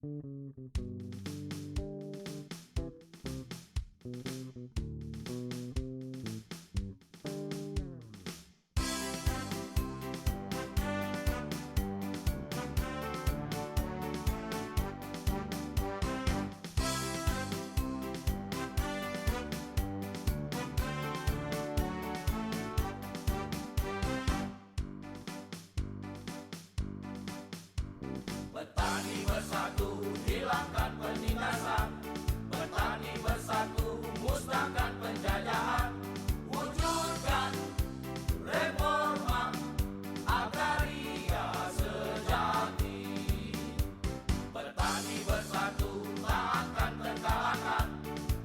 Petani bersatu, hilangkan penindasan. Petani bersatu, musnahkan penjajahan. Wujudkan reforma agraria sejati. Petani bersatu, tak akan terkalahkan.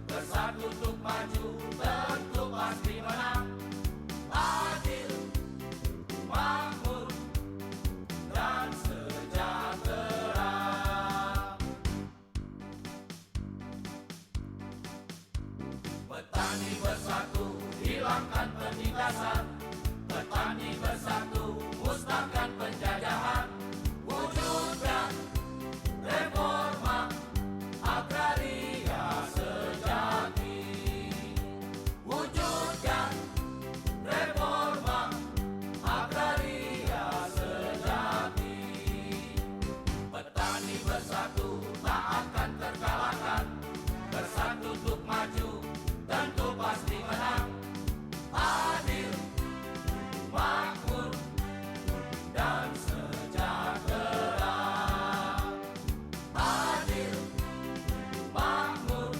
Bersatu untuk maju, tentu pasti menang. Adil, makmur, dan sejahtera. Petani bersatu, hilangkan penindasan. Petani bersatu, musnahkan penjajahan. Wujudkan reforma agraria sejati. Wujudkan reforma agraria sejati. Petani bersatu, tak akan terkalahkan. Bersatu untuk maju, tentu pasti menang. Adil, makmur, dan sejahtera. Adil, makmur,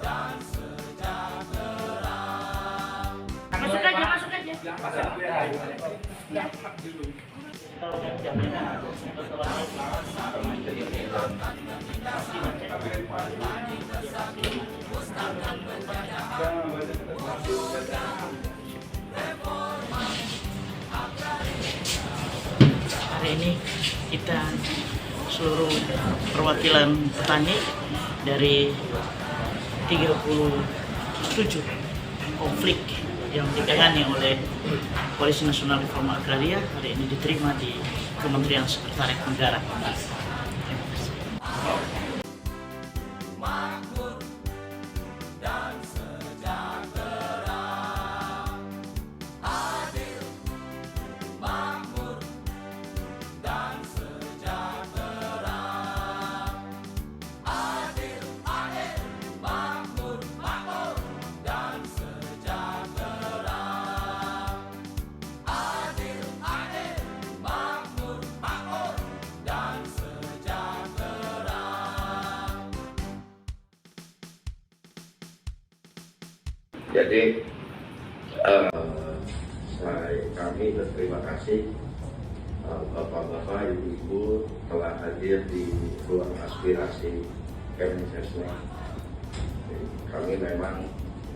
dan sejahtera. Masuk aja, masuk aja. Ya. Hari ini kita seluruh perwakilan petani dari 37 konflik yang ditangani oleh Koalisi Nasional Reforma Agraria hari ini diterima di Kementerian Sekretariat Negara. Makmur dan sejahtera. Adil, makmur, dan sejahtera. Adil, makmur, dan sejahtera. Adil, makmur, dan sejahtera. Jadi kami berterima kasih Bapak-bapak, Ibu-ibu telah hadir di ruang aspirasi Kemensesnek. Kami memang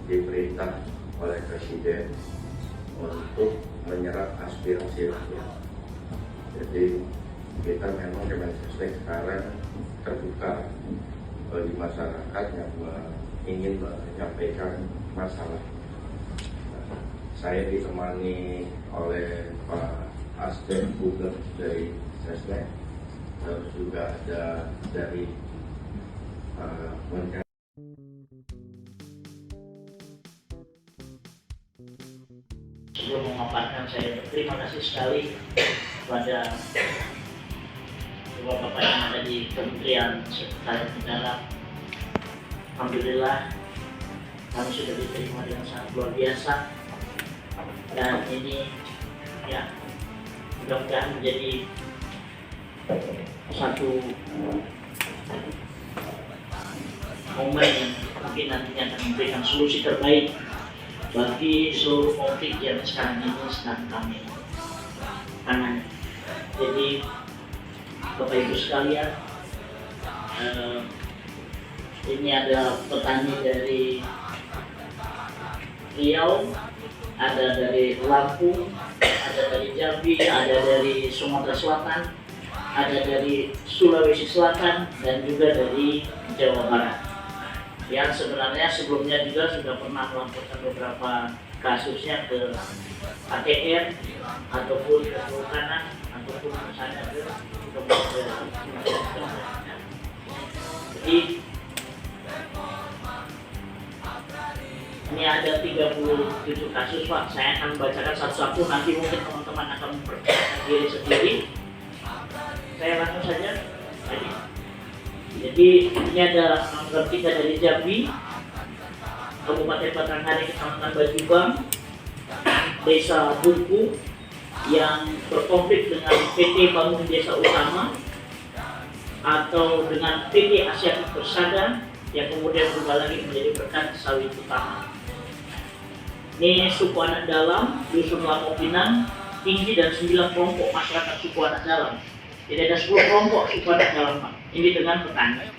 diperintah oleh Presiden untuk menyerap aspirasi rakyat. Jadi kita memang Kemensesnek sekarang terbuka bagi masyarakat yang ingin menyampaikan masalah. Saya ditemani oleh Pak Asden Buger dari Sesnek, terus juga ada dari Menteri. Sebelum memaparkan, saya berterima kasih sekali kepada bapak-bapak yang ada di Kementerian Sekretariat Negara. Alhamdulillah kami sudah diterima dengan sangat luar biasa, dan ini ya mudah-mudahan menjadi satu momen yang mungkin nantinya akan memberikan solusi terbaik bagi seluruh konflik yang sekarang ini sedang kami tangani. Jadi Bapak Ibu sekalian, ini ada petani dari Riau, ada dari Lampung, ada dari Jambi, ada dari Sumatera Selatan, ada dari Sulawesi Selatan, dan juga dari Jawa Barat. Yang sebenarnya sebelumnya juga sudah pernah melaporkan beberapa kasusnya ke ATR ataupun ke Kehutanan ataupun misalnya ke Kementerian. Jadi ini ada 37 kasus Pak. Saya akan bacakan satu-satu, nanti mungkin teman-teman akan memperkenalkan diri sendiri. Saya langsung saja. Jadi ini ada nomor 3 dari Jambi, Kabupaten Batanghari, Kecamatan Bajubang, Desa Buku yang berkonflik dengan PT Bangun Desa Utama atau dengan PT Asiatic Persada yang kemudian berubah lagi menjadi Berkat Sawit Utama. Ini suku anak dalam, Dusun Lamo Pinang, Tinggi, dan 9 kelompok masyarakat suku anak dalam. Jadi ada 10 kelompok suku anak dalam Pak. Ini dengan petani.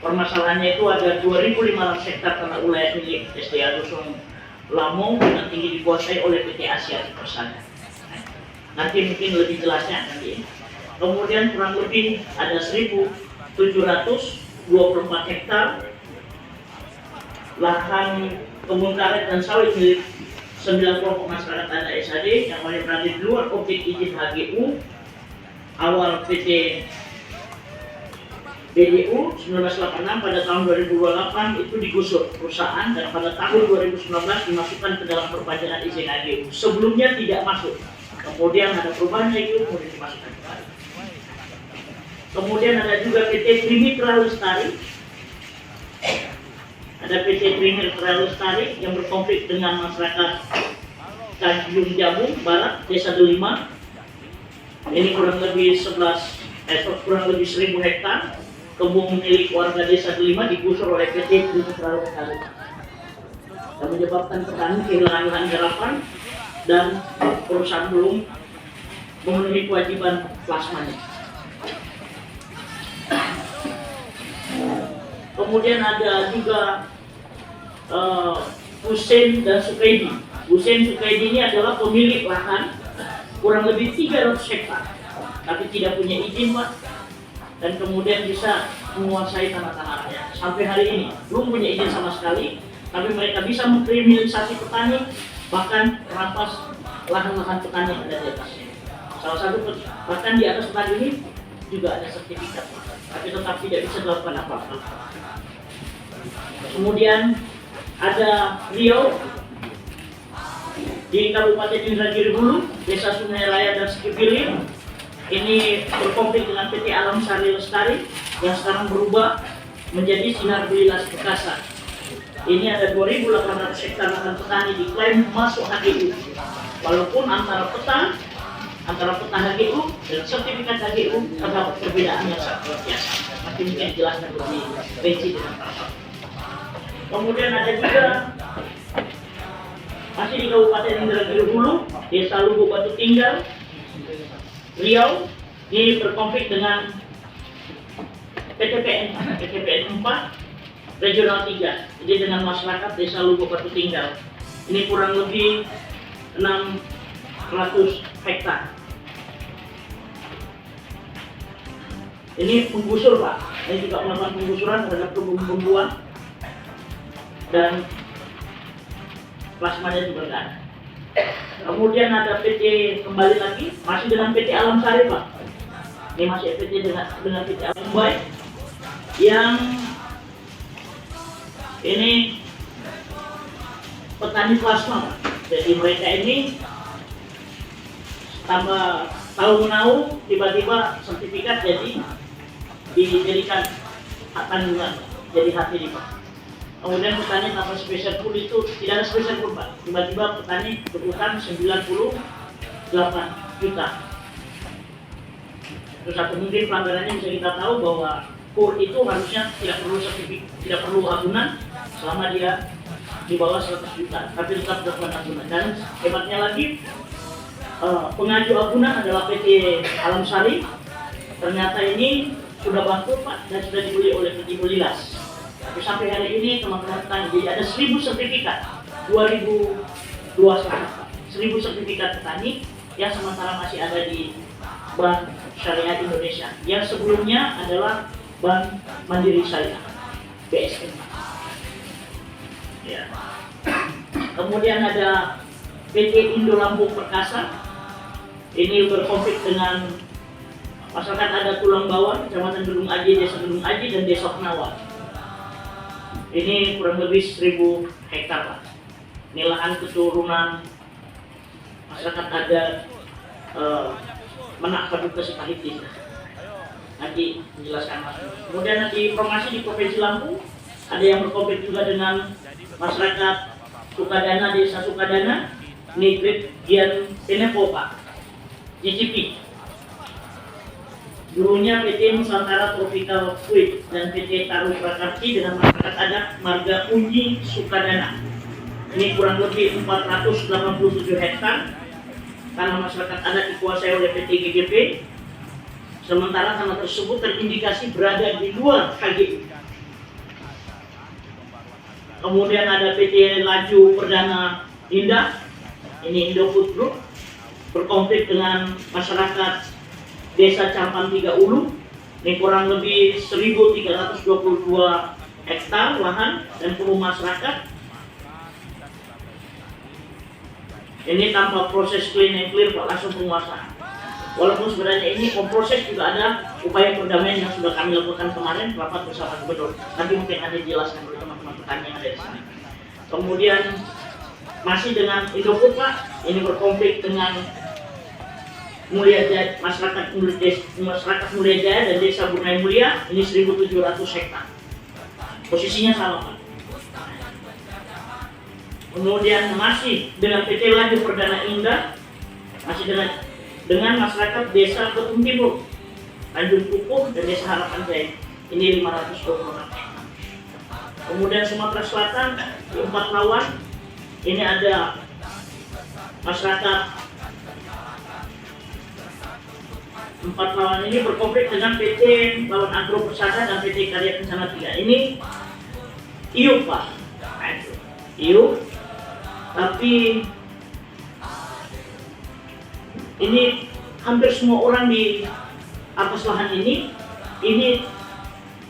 Permasalahannya itu ada 2.500 hektar tanah wilayah milik SDA Dusun Lamo dengan Tinggi dikuasai oleh PT Asiatic Persada. Nanti mungkin lebih jelasnya nanti. Kemudian kurang lebih ada 1.724 hektar lahan kebun karet dan sawit milik 9 kelompok masyarakat adat SAD yang masih berada di luar objek izin HGU awal PT BDU 1986. Pada tahun 2028 itu digusur perusahaan dan pada tahun 2019 dimasukkan ke dalam perpanjangan izin HGU. Sebelumnya tidak masuk, kemudian ada perubahan HGU, kemudian dimasukkan kembali. Kemudian ada juga PT Trimitra Lestari. Ada PT Trimitra Lestari yang berkonflik dengan masyarakat Tanjung Jabung Barat, Desa Delima. Ini kurang lebih 1.000 hektar kebun milik warga Desa Delima digusur oleh PT Trimitra Lestari dan menyebabkan petani kehilangan lahan garapan dan perusahaan belum memenuhi kewajiban plasmanya. Kemudian ada juga Hussein dan Sukaidi. Hussein Sukaidi ini adalah pemilik lahan kurang lebih 300 hektar, tapi tidak punya izin Pak, dan kemudian bisa menguasai tanah-tanah rakyat. Sampai hari ini belum punya izin sama sekali, tapi mereka bisa mengkriminalisasi petani, bahkan merampas lahan-lahan petani yang ada di atasnya. Salah satu bahkan di atas petani ini juga ada sertifikat, tapi tetap tidak bisa dilakukan apa-apa. Kemudian ada Riau di Kabupaten Indragiri Hulu, Desa Sungai Raya dan Sekipilir. Ini berkonflik dengan PT Alam Sari Lestari yang sekarang berubah menjadi Sinar Belilas Perkasa. Ini ada 2.800 hektar lahan petani diklaim masuk HGU, walaupun antara peta HGU dan sertifikat HGU terdapat perbedaan yang sangat luar biasa. Nanti mungkin dijelaskan lebih rinci dengan pasal. Kemudian ada juga masih di Kabupaten Indragiri Hulu, Desa Lugu Batu Tinggal, Riau. Ini berkonflik dengan PTPN 4 Regional 3. Jadi dengan masyarakat Desa Lugu Batu Tinggal. Ini kurang lebih 600 hektar. Ini penggusur Pak. Ini juga melakukan penggusuran terhadap kebun-kebun dan plasmanya juga enggak ada. Kemudian ada PT kembali lagi, masih dengan PT Alam Sari Pak. Ini masih PT dengan PT Alam Baik yang ini petani plasma Pak. Jadi mereka ini tambah tahu-menahu tiba-tiba sertifikat jadi dijadikan hak tanggungan, jadi hak milik Pak. Kemudian petani tanpa spesial pool itu tidak ada spesial pool Pak. Tiba-tiba petani berutang 98 juta. Terus satu mungkin pelanggarannya bisa kita tahu bahwa pool itu harusnya tidak perlu sertifikat, tidak perlu agunan selama dia di bawah 100 juta, tapi tetap dilakukan agunan. Dan hebatnya lagi pengaju agunan adalah PT Alam Sari. Ternyata ini sudah bangkrut Pak dan sudah dibeli oleh PT Belilas. Tapi sampai hari ini teman-teman petani, jadi ada 1.000 sertifikat 2021 1.000 sertifikat petani yang sementara masih ada di Bank Syariah Indonesia, yang sebelumnya adalah Bank Mandiri Syariah BSM. Ya. Kemudian ada PT Indo Lampung Perkasa. Ini berkonflik dengan Masyarakat adat Tulang Bawang, Kecamatan Gedung Aji, Desa Gedung Aji, dan Desa Penawa. Ini kurang lebih 1000 hektar Pak. Ini lahan keturunan masyarakat adat Menak Paduka Sepahiti. Nanti menjelaskan Mas. Kemudian di informasi di Provinsi Lampung ada yang berkonflik juga dengan masyarakat Sukadana, Desa Sukadana, Negeri Gian Penepo Pak, GCP. Dulunya PT Nusantara Tropical Fruit dan PT Taruh Prakarti dengan masyarakat adat Marga Unji Sukadana. Ini kurang lebih 487 hektar tanah masyarakat adat dikuasai oleh PT GGP. Sementara tanah tersebut terindikasi berada di luar KGU. Kemudian ada PT Laju Perdana Indah, ini Indofood Group, berkonflik dengan masyarakat Desa Campan 3 Ulu. Ini kurang lebih 1322 hektar lahan dan penuh masyarakat. Ini tanpa proses clean and clear Pak, langsung penguasaan. Walaupun sebenarnya ini proses juga ada upaya perdamaian yang sudah kami lakukan kemarin rapat bersama gubernur. Nanti mungkin ada dijelaskan oleh teman-teman petani yang ada di sana. Kemudian masih dengan Indofood Pak, ini berkonflik dengan Mulia Jaya, masyarakat Mulia Jaya dan Desa Bunai Mulia. Ini 1700 hektar. Posisinya sama Pak. Kemudian masih dengan PT Laju Perdana Indah, masih dengan masyarakat Desa Ketum Timur, Tanjung Kukuh dan Desa Harapan Jaya. Ini 526 hektar. Kemudian Sumatera Selatan di Empat Lawan, ini ada masyarakat Empat Lawan ini berkonflik dengan PT Lawan Agro Persada dan PT Karya Kencana 3. Ini IU Pak, IU. Tapi ini hampir semua orang di atas lahan ini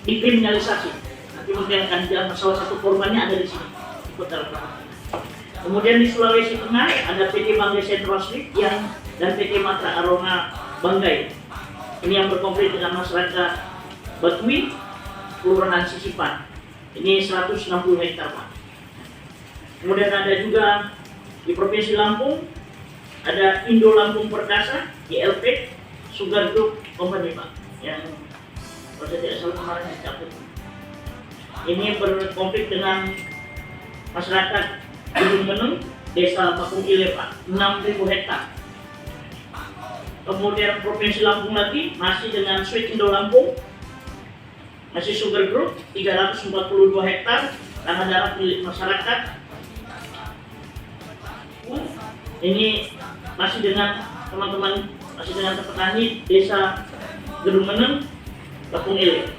dikriminalisasi. Nanti mungkin akan dijelaskan salah satu korbannya ada di sini. Ikut dalam rapat. Kemudian di Sulawesi Tengah ada PT Banggai Central Street dan PT Matra Arona Banggai. Ini yang berkonflik dengan masyarakat Batui, Kelurahan Sisipan. Ini 160 hektar Pak. Kemudian ada juga di Provinsi Lampung ada Indo Lampung Perkasa, ILP, Sugar Group Company Pak, yang kalau saya tidak salah kemarin dicabut. Ini berkonflik dengan masyarakat Gunung Meneng, Desa Pakung Ile Pak, 6.000 hektar. Kemudian Provinsi Lampung lagi masih dengan Sweet Indo Lampung, masih Sugar Group, 342 hektar tanah darat milik masyarakat. Ini masih dengan teman-teman, masih dengan petani Desa Gedung Meneng, Pakung Ile.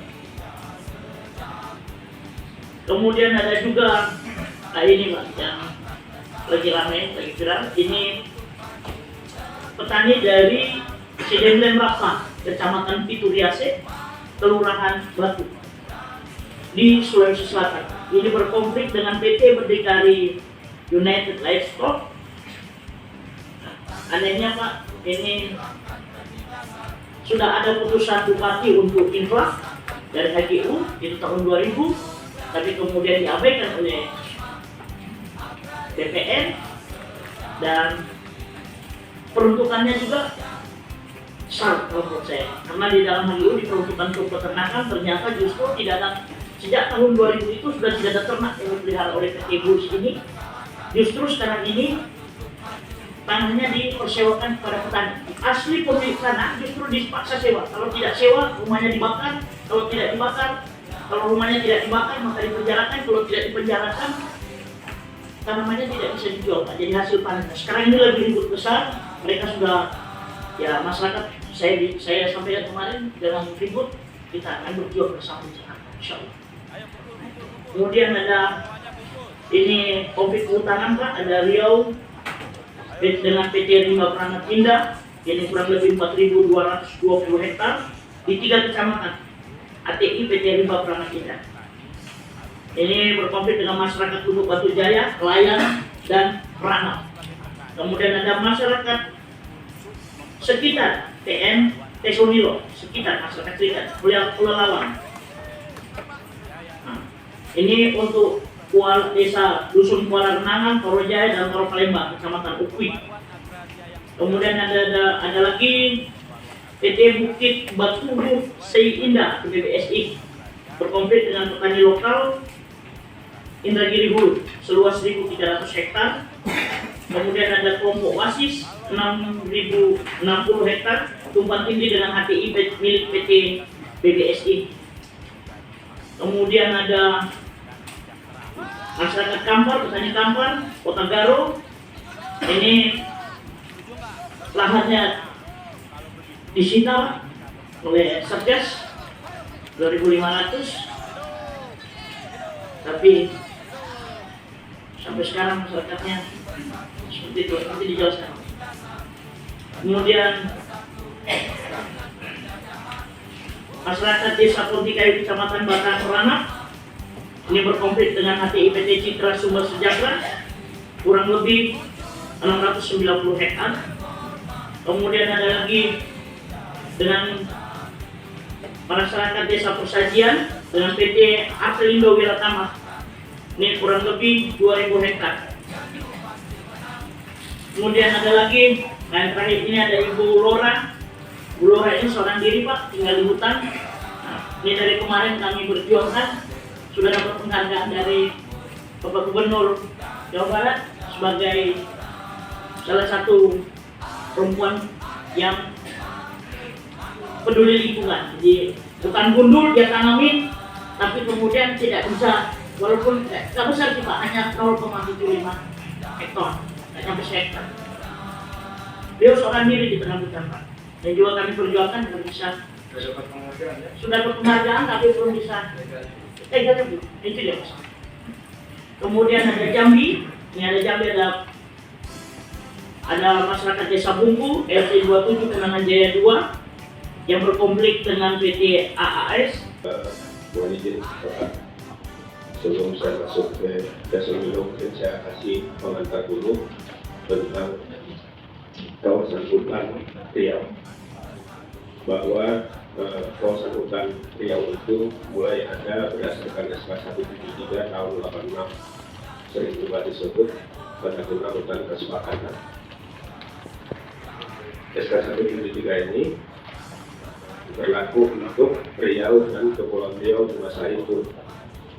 Kemudian ada juga ini Pak, yang lagi ramai, lagi viral. Ini petani dari Sidemlen Rapa, Kecamatan Pituriase, Kelurahan Batu di Sulawesi Selatan. Ini berkonflik dengan PT Berdikari United Livestock. Anehnya Pak, ini sudah ada putusan Bupati untuk infak dari HGU itu tahun 2000, tapi kemudian diabaikan oleh DPR dan peruntukannya juga salah menurut saya, karena di dalam HGU diperuntukkan untuk peternakan, ternyata justru tidak ada. Sejak tahun 2000 itu sudah tidak ada ternak yang dipelihara oleh PT Bulls ini. Justru sekarang ini tanahnya dipersewakan kepada petani. Asli pemilik tanah justru dipaksa sewa. Kalau tidak sewa, rumahnya dibakar. Kalau tidak dibakar, kalau rumahnya tidak dibakar, maka dipenjarakan. Kalau tidak dipenjarakan, tanamannya tidak bisa dijual Pak. Jadi hasil panennya. Sekarang ini lagi ribut besar. Mereka sudah, ya masyarakat, saya sampaikan kemarin dengan ribut, kita akan berjuang bersama di Jakarta, insya Allah. Kemudian ada ini konflik kehutanan Pak, ada Riau dengan PT Rimba Prangat Indah, ini kurang lebih 4.220 hektar di 3 kecamatan ATI PT Rimba Prangat Indah. Ini berkonflik dengan masyarakat Lubuk Batu Jaya, Layan, dan Ranau. Kemudian ada masyarakat sekitar TN Tesonilo, sekitar masyarakat sekitar, Pulau Lawang. Nah, ini untuk desa Dusun Kuala Renangan, Torojaya, dan Toro Palembang, Kecamatan Ukui. Kemudian ada lagi PT Bukit Batubu Sei Indah BBSI, berkomplit dengan petani lokal Indragiri Hulu seluas 1.300 hektar. Kemudian ada kelompok Wasis 6.060 hektar tumpang tindih dengan HTI milik PT BBSI. Kemudian ada masyarakat Kampar, petani Kampar, Kota Garo. Ini lahannya disita oleh Satgas 2.500, tapi sampai sekarang masyarakatnya seperti itu, nanti dijelaskan. Kemudian masyarakat Desa Pontikayu, Kecamatan Batang Peranak, ini berkomplit dengan HTI PT Citra Sumber Sejahtera, kurang lebih 690 hektar. Kemudian ada lagi dengan masyarakat Desa Persajian dengan PT Artelindo Wiratama, ini kurang lebih 2.000 hektar. Kemudian ada lagi, yang terakhir ini ada Ibu Lora. Bu Lora ini seorang diri Pak, tinggal di hutan. Nah, ini dari kemarin kami berjuangkan, sudah dapat penghargaan dari Bapak Gubernur Jawa Barat sebagai salah satu perempuan yang peduli lingkungan. Jadi bukan gundul dia tanamin, tapi kemudian tidak bisa, walaupun tidak besar sih Pak, hanya 0,75 hektar, tidak sampai hektar. Beliau seorang diri di tengah hutan Pak, dan juga kami perjuangkan belum bisa. Sudah dapat penghargaan tapi belum bisa. Itu dia Mas. Kemudian ada Jambi, ini ada Jambi, ada masyarakat Desa Bungku, RT 27 Kenangan Jaya 2 yang berkonflik dengan PT AAS. Mohon izin Bapak, sebelum saya masuk ke Tesonilo, mungkin saya kasih pengantar dulu tentang kawasan hutan Riau. Bahwa kawasan hutan Riau itu mulai ada berdasarkan SK 173 tahun 86, sering juga disebut pada guna hutan kesepakatan. SK 173 ini berlaku untuk Riau dan Kepulauan Riau di masa itu,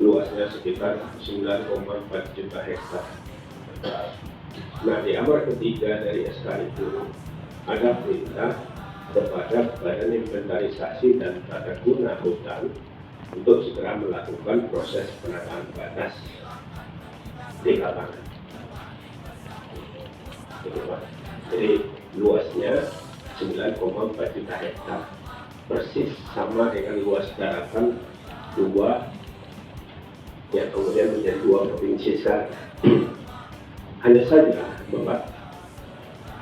luasnya sekitar 9,4 juta hektar. Nah, di amar ketiga dari SK itu ada perintah kepada Badan Inventarisasi dan Tata Guna Hutan untuk segera melakukan proses penataan batas di lapangan. Jadi luasnya 9,4 juta hektar, persis sama dengan luas daratan 2 yang kemudian menjadi 2 provinsi sekarang. Hanya saja Bapak,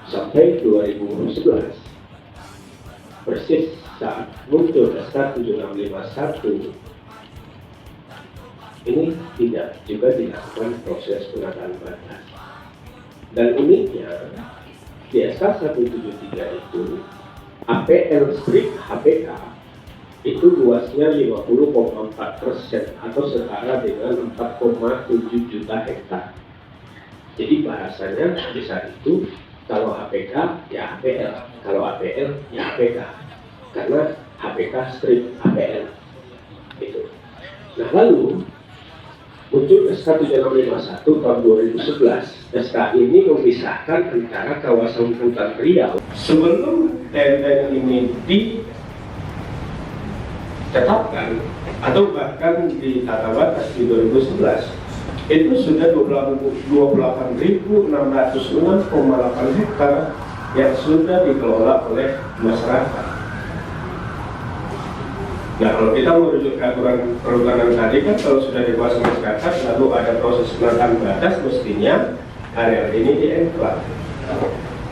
sampai 2011 persis saat muncul SK 7651 ini tidak juga dilakukan proses penataan batas. Dan uniknya di SK 173 itu APL strip HPK itu luasnya 50,4% atau setara dengan 4,7 juta hektar. Jadi bahasanya di saat itu kalau HPK ya APL, kalau APL ya HPK, karena HPK strip APL itu. Nah, lalu muncul SK 7651 tahun 2011. SK ini memisahkan antara kawasan hutan Riau. Sebelum TNN ini ditetapkan atau bahkan di tata batas di 2011, itu sudah 28.606,8 hektar yang sudah dikelola oleh masyarakat. Nah, kalau kita merujuk ke aturan perhutanan tadi kan, kalau sudah dikuasai masyarakat lalu ada proses penataan batas, mestinya area ini dienclave.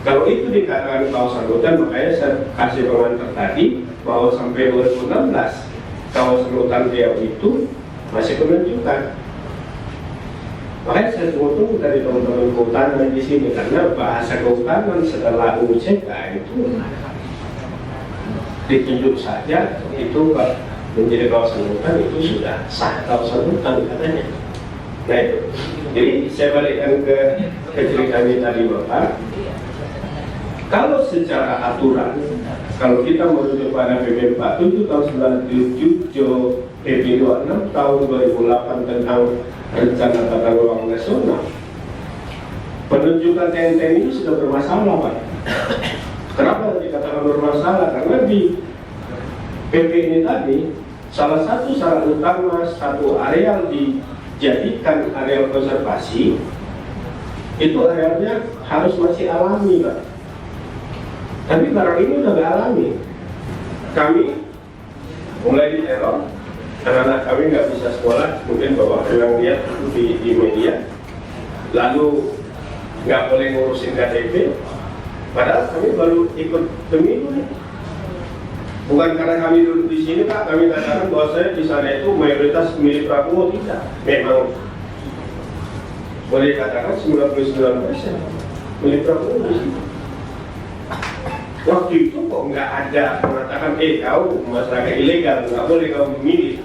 Kalau itu dikatakan kawasan hutan, makanya saya kasih pengantar tadi bahwa sampai 2016 kawasan hutan Riau itu masih penunjukan. Makanya saya tunggu dari teman-teman kehutanan di sini, karena bahasa kehutanan setelah UCK itu ditunjuk saja itu menjadi kawasan hutan itu sudah sah kawasan hutan katanya. Nah itu, jadi saya balikkan ke ceritanya tadi Bapak. Kalau secara aturan, kalau kita merujuk pada PP 47 tahun 97, PP 26 tahun 2008 tentang rencana tata ruang nasional, penunjukan TNTN itu sudah bermasalah Pak. Kenapa dikatakan bermasalah? Karena di PP ini tadi salah satu syarat utama satu areal dijadikan areal konservasi itu arealnya harus masih alami Pak. Tapi barang ini udah gak alami. Kami mulai diteror, anak-anak kami nggak bisa sekolah, mungkin Bapak bilang lihat di media, lalu nggak boleh ngurusin KTP, padahal kami baru ikut pemilu nih. Bukan karena kami duduk di sini Pak, kami katakan bahwa saya di sana itu mayoritas milik Prabowo, tidak. Memang boleh katakan 99% milik Prabowo di sini. Waktu itu kok nggak ada mengatakan, kau masyarakat ilegal, nggak boleh kau memilih.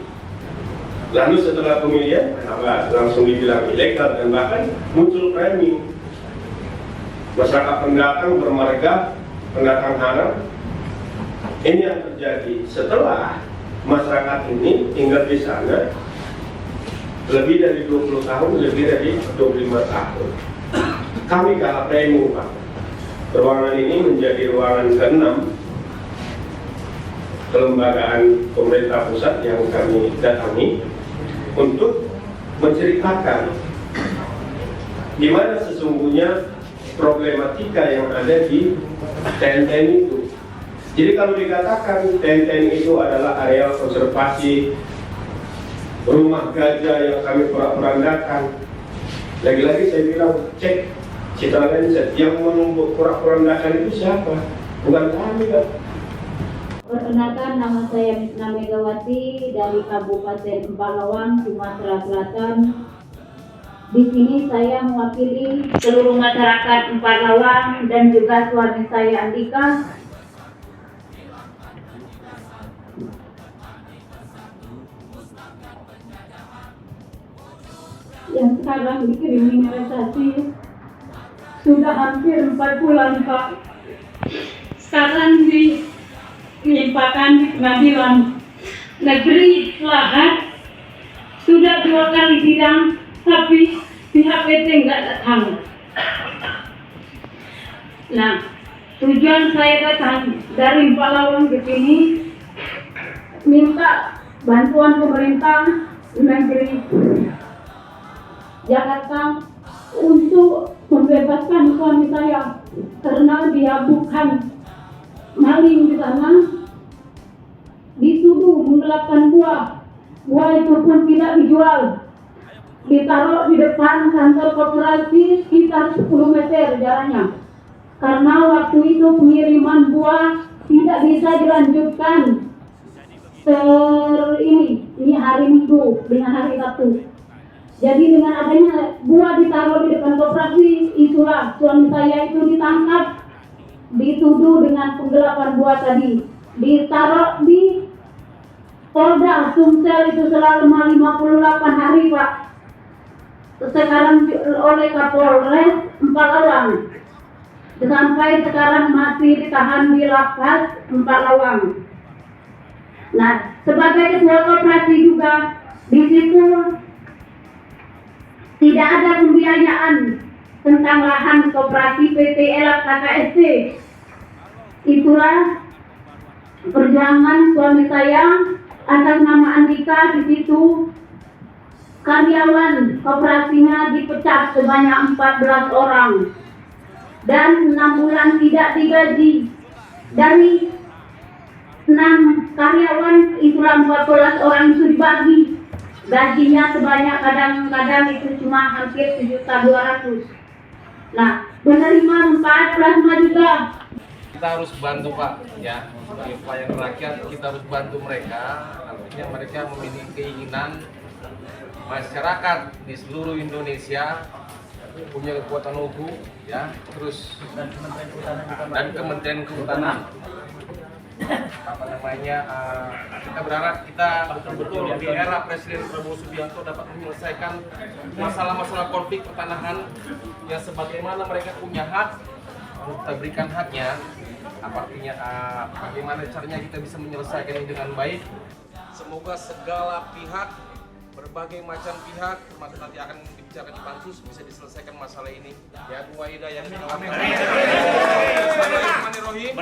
Lalu setelah pemilihan, kenapa langsung dibilang ilegal dan bahkan muncul premi. Masyarakat pendatang bermarga, pendatang haram. Ini yang terjadi setelah masyarakat ini tinggal di sana lebih dari 20 tahun, lebih dari 25 tahun. Kami kalah premi Pak. Ruangan ini menjadi ruangan ke-6 kelembagaan pemerintah pusat yang kami datangi untuk menceritakan di mana sesungguhnya problematika yang ada di TNTN itu. Jadi kalau dikatakan TNTN itu adalah areal konservasi rumah gajah yang kami porak-porandakan, lagi-lagi saya bilang cek Citra Lenset yang menumpuk porak-porandakan itu siapa? Bukan kami Pak. Perkenalkan, nama saya Misna Megawati dari Kabupaten Empalawang, Sumatera Selatan. Di sini saya mewakili seluruh masyarakat Empalawang dan juga suami saya Andika. Yang sekarang dikriminalisasi sudah hampir 4 bulan Pak. Sekarang dilimpahkan di pengadilan negeri Lahat. Sudah 2 kali sidang, tapi pihak PT nggak datang. Nah, tujuan saya datang dari Empalawang ke sini minta bantuan pemerintah negeri Jakarta untuk membebaskan suami saya karena dia bukan maling di sana, dituduh menggelapkan buah itu pun tidak dijual, ditaruh di depan kantor koperasi sekitar 10 meter jaraknya karena waktu itu pengiriman buah tidak bisa dilanjutkan ini hari Minggu dengan hari Sabtu. Jadi dengan adanya buah ditaruh di depan koperasi, itulah suami saya itu ditangkap, dituduh dengan penggelapan buah tadi, ditaruh di Polda Sumsel itu selama 58 hari Pak. Sekarang oleh Kapolres Empalawang, sampai sekarang masih ditahan di lapas Empalawang. Nah, sebagai ketua koperasi juga di situ tidak ada pembiayaan tentang lahan koperasi PT Elak KKSC. Itulah perjuangan suami saya atas nama Andika. Di situ karyawan koperasinya dipecat sebanyak 14 orang dan 6 bulan tidak digaji. Dari 6 karyawan itulah 14 orang itu dibagi. Gajinya sebanyak kadang-kadang itu cuma hampir 1.200.000. Nah, menerima 45 juta. Kita harus bantu Pak, ya, sebagai pelayan rakyat kita harus bantu mereka. Artinya mereka memiliki keinginan masyarakat di seluruh Indonesia punya kekuatan hukum, ya, terus dan Kementerian Kehutanan kita berharap kita betul-betul di era Presiden Prabowo Subianto dapat menyelesaikan masalah-masalah konflik pertanahan yang sebagaimana mereka punya hak, kita berikan haknya. Artinya bagaimana caranya kita bisa menyelesaikan ini dengan baik. Semoga segala pihak, berbagai macam pihak, termasuk nanti akan dibicarakan di pansus, bisa diselesaikan masalah ini. Ya, Bu Wahida yang Bismillahirrahmanirrahim.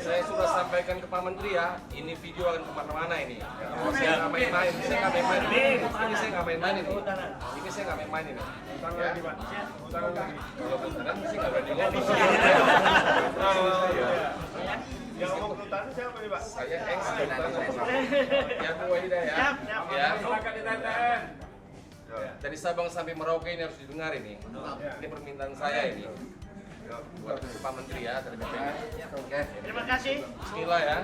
Saya sudah sampaikan ke Pak Menteri ya, ini video akan kemana-mana ini. Saya nggak main-main, ini saya nggak main-main ini. Ini saya nggak main-main ini. Ya. Kalau beneran sih nggak berani ngomong. Yang ngomong Sultan siapa nih Pak? Saya ya Bu Wahida ya. Ya. Dari Sabang sampai Merauke ini harus didengar ini. Ini permintaan saya ini. Buat Pak Menteri ya dari BPN. Oke. Terima kasih. Bismillah ya.